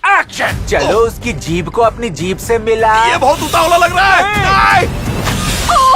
Action. चलो उसकी जीभ को अपनी जीभ से मिला। ये बहुत उतावला लग रहा है।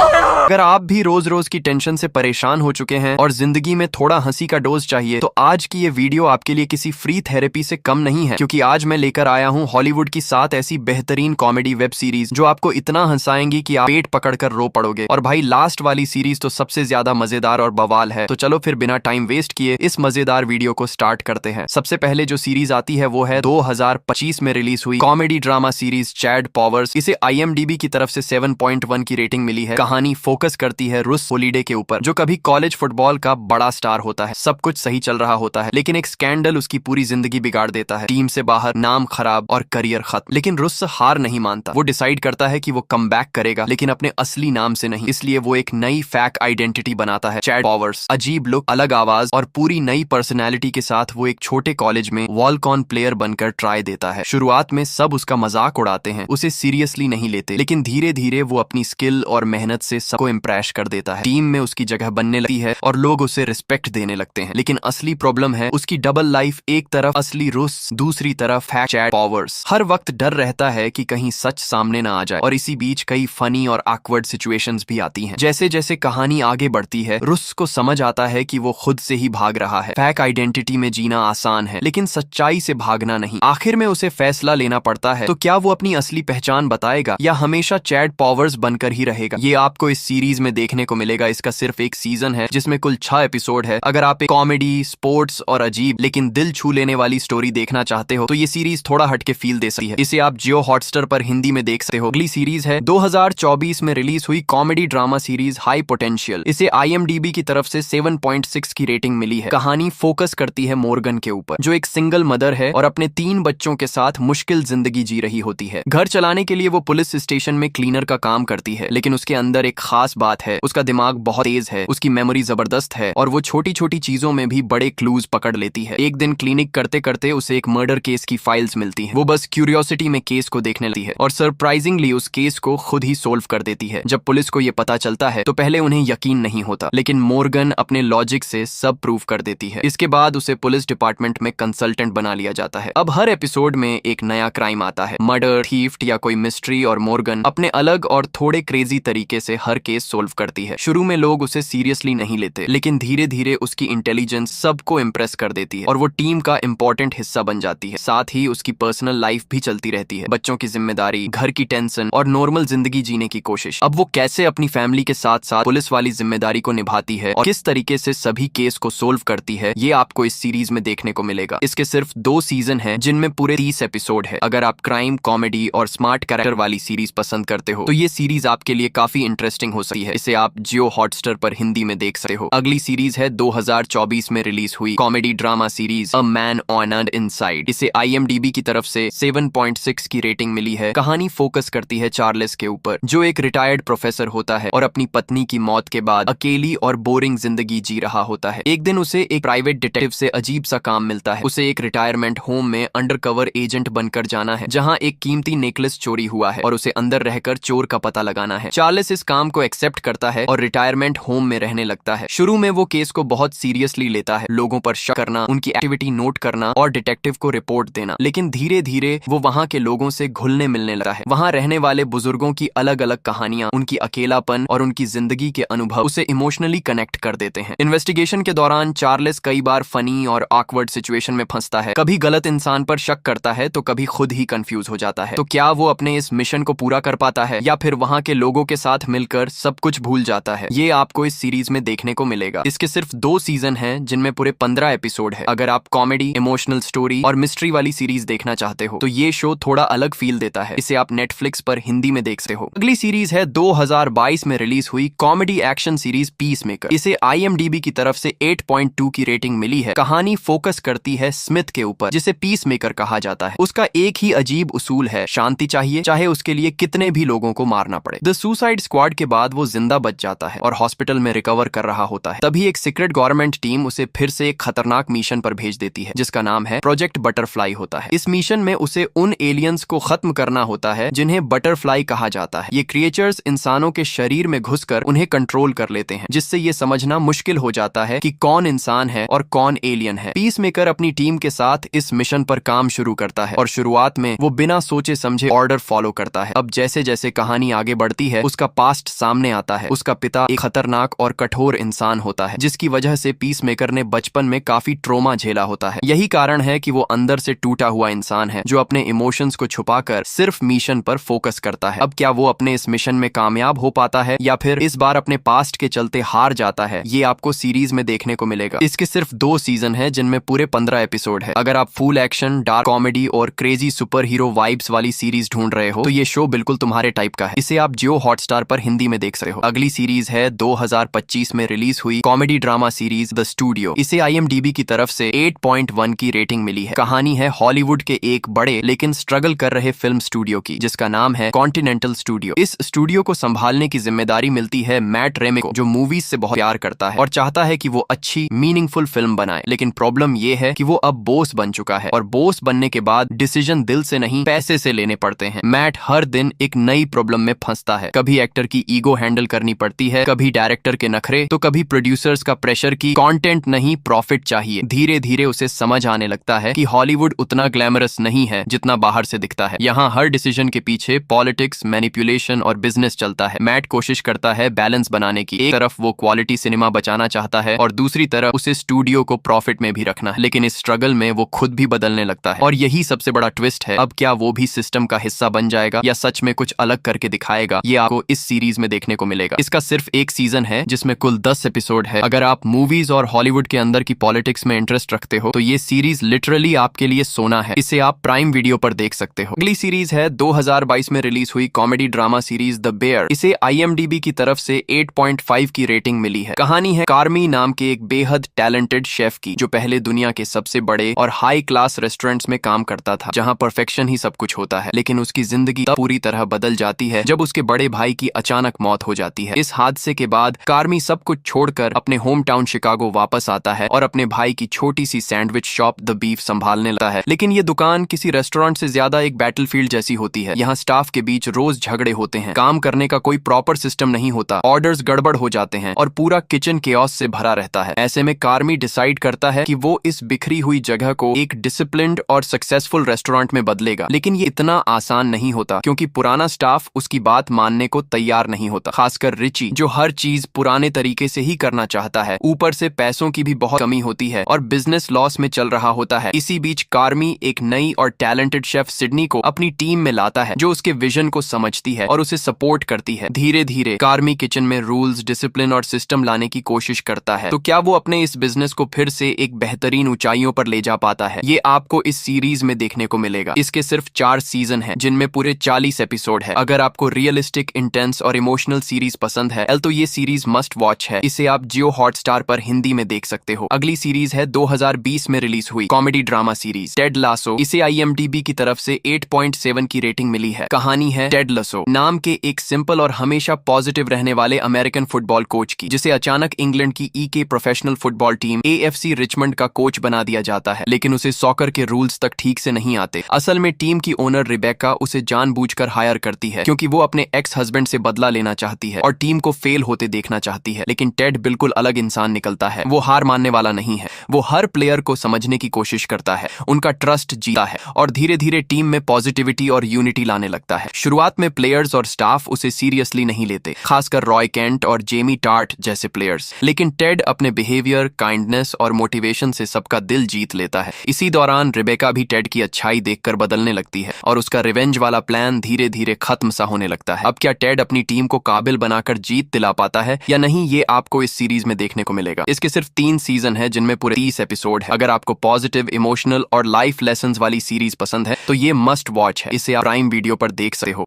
अगर आप भी रोज रोज की टेंशन से परेशान हो चुके हैं और जिंदगी में थोड़ा हंसी का डोज चाहिए, तो आज की ये वीडियो आपके लिए किसी फ्री थेरेपी से कम नहीं है, क्योंकि आज मैं लेकर आया हूँ हॉलीवुड की 7 ऐसी बेहतरीन कॉमेडी वेब सीरीज जो आपको इतना हंसाएंगी कि आप पेट पकड़कर रो पड़ोगे। और भाई लास्ट वाली सीरीज तो सबसे ज्यादा मजेदार और बवाल है। तो चलो फिर बिना टाइम वेस्ट किए इस मजेदार वीडियो को स्टार्ट करते हैं। सबसे पहले जो सीरीज आती है वो है 2025 में रिलीज हुई comedy drama series Chad powers. इसे IMDb की तरफ से 7.1 की रेटिंग मिली है। कहानी फोकस करती है रुस होलीडे के ऊपर, जो कभी कॉलेज फुटबॉल का बड़ा स्टार होता है। सब कुछ सही चल रहा होता है, लेकिन एक स्कैंडल उसकी पूरी जिंदगी बिगाड़ देता है। टीम से बाहर, नाम खराब और करियर खत्म। लेकिन रुस हार नहीं मानता। वो डिसाइड करता है कि वो कमबैक करेगा, लेकिन अपने असली नाम से नहीं। इसलिए वो एक नई फेक आइडेंटिटी बनाता है, चैड पॉवर्स। अजीब लुक, अलग आवाज और पूरी नई पर्सनैलिटी के साथ वो एक छोटे कॉलेज में वॉल्कॉन प्लेयर बनकर ट्राई देता है। शुरुआत में सब उसका मजाक उड़ाते हैं, उसे सीरियसली नहीं लेते, लेकिन धीरे धीरे वो अपनी स्किल और मेहनत से सबको इम्प्रेस कर देता है। टीम में उसकी जगह बनने लगती है और लोग उसे रिस्पेक्ट देने लगते हैं। लेकिन असली प्रॉब्लम है उसकी डबल लाइफ। एक तरफ असली रुस, दूसरी तरफ है चैड पॉवर्स। हर वक्त डर रहता है कि कहीं सच सामने ना आ जाए। और इसी बीच कई फनी और ऑकवर्ड सिचुएशंस भी आती हैं। जैसे जैसे कहानी आगे बढ़ती है, रुस को समझ आता है कि वो खुद से ही भाग रहा है। फेक आइडेंटिटी में जीना आसान है, लेकिन सच्चाई से भागना नहीं। आखिर में उसे फैसला लेना पड़ता है, तो क्या वो अपनी असली पहचान बताएगा या हमेशा चैड पॉवर्स बनकर ही रहेगा? ये आपको इस सीरीज में देखने को मिलेगा। इसका सिर्फ एक सीजन है जिसमें कुल 6 एपिसोड है। अगर आप एक कॉमेडी, स्पोर्ट्स और अजीब लेकिन दिल छू लेने वाली स्टोरी देखना चाहते हो, तो ये सीरीज थोड़ा हटके फील दे सकती है। इसे आप जियो हॉटस्टार पर हिंदी में देख सकते हो। अगली सीरीज है 2024 में रिलीज हुई comedy drama series high potential. इसे IMDb की तरफ से 7.6 की रेटिंग मिली है। कहानी फोकस करती है मॉर्गन के ऊपर, जो एक सिंगल मदर है और अपने 3 बच्चों के साथ मुश्किल जिंदगी जी रही होती है। घर चलाने के लिए वो पुलिस स्टेशन में क्लीनर का काम करती है, लेकिन उसके अंदर एक खास बात है, उसका दिमाग बहुत तेज है, उसकी मेमोरी जबरदस्त है और वो छोटी छोटी चीजों में भी बड़े क्लूज पकड़ लेती है। एक दिन क्लिनिक करते करते उसे एक मर्डर केस की फाइल्स मिलती है। वो बस क्यूरियोसिटी में केस को देखने लगती है और सरप्राइजिंगली उस केस को खुद ही सोल्व कर देती है। जब पुलिस को ये पता चलता है तो पहले उन्हें यकीन नहीं होता, लेकिन मॉर्गन अपने लॉजिक से सब प्रूव कर देती है। इसके बाद उसे पुलिस डिपार्टमेंट में कंसल्टेंट बना लिया जाता है। अब हर एपिसोड में एक नया क्राइम आता है, मर्डर, थीफ्ट या कोई मिस्ट्री, और मॉर्गन अपने अलग और थोड़े क्रेजी तरीके से हर केस सोल्व करती है। शुरू में लोग उसे सीरियसली नहीं लेते, लेकिन धीरे धीरे उसकी इंटेलिजेंस सबको इम्प्रेस कर देती है और वो टीम का इंपॉर्टेंट हिस्सा बन जाती है। साथ ही उसकी पर्सनल लाइफ भी चलती रहती है, बच्चों की जिम्मेदारी, घर की टेंशन और नॉर्मल जिंदगी जीने की कोशिश। अब वो कैसे अपनी फैमिली के साथ साथ पुलिस वाली जिम्मेदारी को निभाती है और किस तरीके से सभी केस को सोल्व करती है, ये आपको इस सीरीज में देखने को मिलेगा। इसके सिर्फ 2 सीजन है, जिनमें पूरे 30 एपिसोड है। अगर आप क्राइम, कॉमेडी और स्मार्ट कैरेक्टर वाली सीरीज पसंद करते हो, तो ये सीरीज आपके लिए काफी इंटरेस्टिंग हो सकती है। इसे आप जियो हॉटस्टार पर हिंदी में देख सकते हो। अगली सीरीज है 2024 में रिलीज हुई comedy drama series a man on and inside. इसे IMDb की तरफ से 7.6 की रेटिंग मिली है। कहानी फोकस करती है चार्ल्स के ऊपर, जो एक रिटायर्ड प्रोफेसर होता है और अपनी पत्नी की मौत के बाद अकेली और बोरिंग जिंदगी जी रहा होता है। एक दिन उसे एक प्राइवेट डिटेक्टिव से अजीब सा काम मिलता है। उसे एक रिटायरमेंट होम में अंडरकवर एजेंट बनकर जाना है, जहां एक कीमती नेकलेस चोरी हुआ है और उसे अंदर रहकर चोर का पता लगाना है। चार्ल्स इस काम को एक्सेप्ट करता है और रिटायरमेंट होम में रहने लगता है। शुरू में वो केस को बहुत सीरियसली लेता है, लोगों पर शक करना, उनकी एक्टिविटी नोट करना और डिटेक्टिव को रिपोर्ट देना। लेकिन धीरे धीरे वो वहाँ के लोगों से घुलने मिलने लगा है। वहाँ रहने वाले बुजुर्गों की अलग अलग कहानियां, उनकी अकेलापन और उनकी जिंदगी के अनुभव उसे इमोशनली कनेक्ट कर देते हैं। इन्वेस्टिगेशन के दौरान चार्ल्स कई बार फनी और ऑकवर्ड सिचुएशन में फंसता है। कभी गलत इंसान पर शक करता है तो कभी खुद ही कंफ्यूज हो जाता है। तो क्या वो अपने इस मिशन को पूरा कर पाता है या फिर वहाँ के लोगों के साथ मिलकर सब कुछ भूल जाता है? ये आपको इस सीरीज में देखने को मिलेगा। इसके सिर्फ 2 सीजन हैं, जिनमें पूरे 15 एपिसोड है। अगर आप कॉमेडी, इमोशनल स्टोरी और मिस्ट्री वाली सीरीज देखना चाहते हो, तो ये शो थोड़ा अलग फील देता है। इसे आप नेटफ्लिक्स पर हिंदी में देख सकते हो। अगली सीरीज है 2022 में रिलीज हुई कॉमेडी एक्शन सीरीज पीसमेकर। इसे IMDb की तरफ से 8.2 की रेटिंग मिली है। कहानी फोकस करती है स्मिथ के ऊपर, जिसे पीसमेकर कहा जाता है। उसका एक ही अजीब उसूल है, शांति चाहिए, चाहे उसके लिए कितने भी लोगों को मारना पड़े। द सुसाइड स्क्वाड के बाद बाद वो जिंदा बच जाता है और हॉस्पिटल में रिकवर कर रहा होता है। तभी एक सीक्रेट गवर्नमेंट टीम उसे फिर से एक खतरनाक मिशन पर भेज देती है जिसका नाम है प्रोजेक्ट बटरफ्लाई होता है। इस मिशन में उसे उन एलियंस को खत्म करना होता है जिन्हें बटरफ्लाई कहा जाता है। ये क्रिएचर्स इंसानों के शरीर में घुसकर उन्हें कंट्रोल कर लेते हैं, जिससे ये समझना मुश्किल हो जाता है कि कौन इंसान है और कौन एलियन है। पीसमेकर अपनी टीम के साथ इस मिशन पर काम शुरू करता है और शुरुआत में वो बिना सोचे समझे ऑर्डर फॉलो करता है। अब जैसे जैसे कहानी आगे बढ़ती है उसका पास्ट सामने आता है। उसका पिता एक खतरनाक और कठोर इंसान होता है जिसकी वजह से पीसमेकर ने बचपन में काफी ट्रोमा झेला होता है। यही कारण है कि वो अंदर से टूटा हुआ इंसान है जो अपने इमोशंस को छुपाकर सिर्फ मिशन पर फोकस करता है। अब क्या वो अपने इस मिशन में कामयाब हो पाता है या फिर इस बार अपने पास्ट के चलते हार जाता है, ये आपको सीरीज में देखने को मिलेगा। इसके सिर्फ 2 सीजन है जिनमें पूरे 15 एपिसोड है। अगर आप फुल एक्शन, डार्क कॉमेडी और क्रेजी सुपर हीरो वाइब्स वाली सीरीज ढूंढ रहे हो तो ये शो बिल्कुल तुम्हारे टाइप का है। इसे आप जियो हॉटस्टार पर हिंदी में देख सकते हो। अगली सीरीज है 2025 में रिलीज हुई comedy drama series the studio. इसे IMDb की तरफ से 8.1 की रेटिंग मिली है। कहानी है हॉलीवुड के एक बड़े लेकिन स्ट्रगल कर रहे फिल्म स्टूडियो की जिसका नाम है कॉन्टिनेंटल स्टूडियो। इस स्टूडियो को संभालने की जिम्मेदारी मिलती है मैट रेमे को, जो मूवीज से बहुत प्यार करता है और चाहता है कि वो अच्छी मीनिंगफुल फिल्म बनाए। लेकिन प्रॉब्लम ये है कि वो अब बॉस बन चुका है और बॉस बनने के बाद डिसीजन दिल से नहीं पैसे से लेने पड़ते हैं। मैट हर दिन एक नई प्रॉब्लम में फंसता है। कभी एक्टर की ईगो हैंडल करनी पड़ती है, कभी डायरेक्टर के नखरे, तो कभी प्रोड्यूसर्स का प्रेशर की कंटेंट नहीं प्रॉफिट चाहिए। धीरे धीरे उसे समझ आने लगता है कि हॉलीवुड उतना ग्लैमरस नहीं है जितना बाहर से दिखता है। यहाँ हर डिसीजन के पीछे पॉलिटिक्स, मैनिपुलेशन और बिजनेस चलता है। मैट कोशिश करता है बैलेंस बनाने की। एक तरफ वो क्वालिटी सिनेमा बचाना चाहता है और दूसरी तरफ उसे स्टूडियो को प्रॉफिट में भी रखना है। लेकिन इस स्ट्रगल में वो खुद भी बदलने लगता है और यही सबसे बड़ा ट्विस्ट है। अब क्या वो भी सिस्टम का हिस्सा बन जाएगा या सच में कुछ अलग करके दिखाएगा, ये आपको इस सीरीज में देखने को मिलेगा। इसका सिर्फ एक सीजन है जिसमें कुल 10 एपिसोड है। अगर आप मूवीज और हॉलीवुड के अंदर की पॉलिटिक्स में इंटरेस्ट रखते हो तो ये सीरीज लिटरली आपके लिए सोना है। इसे आप प्राइम वीडियो पर देख सकते हो। अगली सीरीज है 2022 में रिलीज हुई comedy drama series the Bear. इसे IMDb की तरफ से 8.5 की रेटिंग मिली है। कहानी है कार्मी नाम के एक बेहद टैलेंटेड शेफ की जो पहले दुनिया के सबसे बड़े और हाई क्लास रेस्टोरेंट्स में काम करता था जहां परफेक्शन ही सब कुछ होता है। लेकिन उसकी जिंदगी तब पूरी तरह बदल जाती है जब उसके बड़े भाई की अचानक मौत हो जाती है। इस हादसे के बाद कार्मी सब कुछ छोड़कर अपने होम टाउन शिकागो वापस आता है और अपने भाई की छोटी सी सैंडविच शॉप द बीफ संभालने लगता है। लेकिन ये दुकान किसी रेस्टोरेंट से ज्यादा एक बैटलफील्ड जैसी होती है। यहाँ स्टाफ के बीच रोज झगड़े होते हैं, काम करने का कोई प्रॉपर सिस्टम नहीं होता, ऑर्डर्स गड़बड़ हो जाते हैं और पूरा किचन केओस से भरा रहता है। ऐसे में कार्मी डिसाइड करता है कि वो इस बिखरी हुई जगह को एक डिसिप्लिन्ड और सक्सेसफुल रेस्टोरेंट में बदलेगा। लेकिन ये इतना आसान नहीं होता क्योंकि पुराना स्टाफ उसकी बात मानने को तैयार नहीं होता, खासकर रिची जो हर चीज पुराने तरीके से ही करना चाहता है। ऊपर से पैसों की भी बहुत कमी होती है और बिजनेस लॉस में चल रहा होता है। इसी बीच कार्मी एक नई और टैलेंटेड शेफ सिडनी को अपनी टीम में लाता है जो उसके विजन को समझती है और उसे सपोर्ट करती है। धीरे धीरे कार्मी किचन में रूल्स, डिसिप्लिन और सिस्टम लाने की कोशिश करता है। तो क्या वो अपने इस बिजनेस को फिर से एक बेहतरीन ऊंचाइयों पर ले जा पाता है, ये आपको इस सीरीज में देखने को मिलेगा। इसके सिर्फ 4 सीजन है जिनमें पूरे 40 एपिसोड है। अगर आपको रियलिस्टिक, इंटेंस और इमोशनल सीरीज पसंद है तो ये सीरीज मस्ट वॉच है। इसे आप जियो हॉटस्टार पर हिंदी में देख सकते हो। अगली सीरीज है 2020 में रिलीज हुई comedy drama series Ted lasso. इसे IMDb की तरफ से 8.7 की रेटिंग मिली है। कहानी है टेड लासो नाम के एक सिंपल और हमेशा पॉजिटिव रहने वाले अमेरिकन फुटबॉल कोच की, जिसे अचानक इंग्लैंड की EK professional football team AFC Richmond का कोच बना दिया जाता है। लेकिन उसे सॉकर के रूल्स तक ठीक से नहीं आते। असल में टीम की ओनर रिबेका उसे जानबूझकर हायर करती है क्योंकि वो अपने एक्स हस्बैंड से बदला लेना चाहती है और टीम को फेल होते देखना चाहती है। लेकिन टेड बिल्कुल अलग इंसान निकलता है। वो हार मानने वाला नहीं है। वो हर प्लेयर को समझने की कोशिश करता है, उनका ट्रस्ट जीता है और धीरे धीरे टीम में पॉजिटिविटी और यूनिटी लाने लगता है। शुरुआत में प्लेयर्स और स्टाफ उसे सीरियसली नहीं लेते, खासकर रॉय केंट और जेमी टार्ट जैसे प्लेयर्स। लेकिन टेड अपने बिहेवियर, काइंडनेस और मोटिवेशन से सबका दिल जीत लेता है। इसी दौरान रिबेका भी टेड की अच्छाई देखकर बदलने लगती है और उसका रिवेंज वाला प्लान धीरे धीरे खत्म सा होने लगता है। अब क्या टेड अपनी टीम को काबिल बनाकर जीत दिला पाता है या नहीं, ये आपको इस सीरीज में देखने को मिलेगा। इसके सिर्फ 3 सीजन है जिनमें पूरे 30 एपिसोड है। अगर आपको पॉजिटिव, इमोशनल और लाइफ लेसन्स वाली सीरीज पसंद है तो ये मस्ट वॉच है। इसे आप प्राइम वीडियो पर देख सकते हो।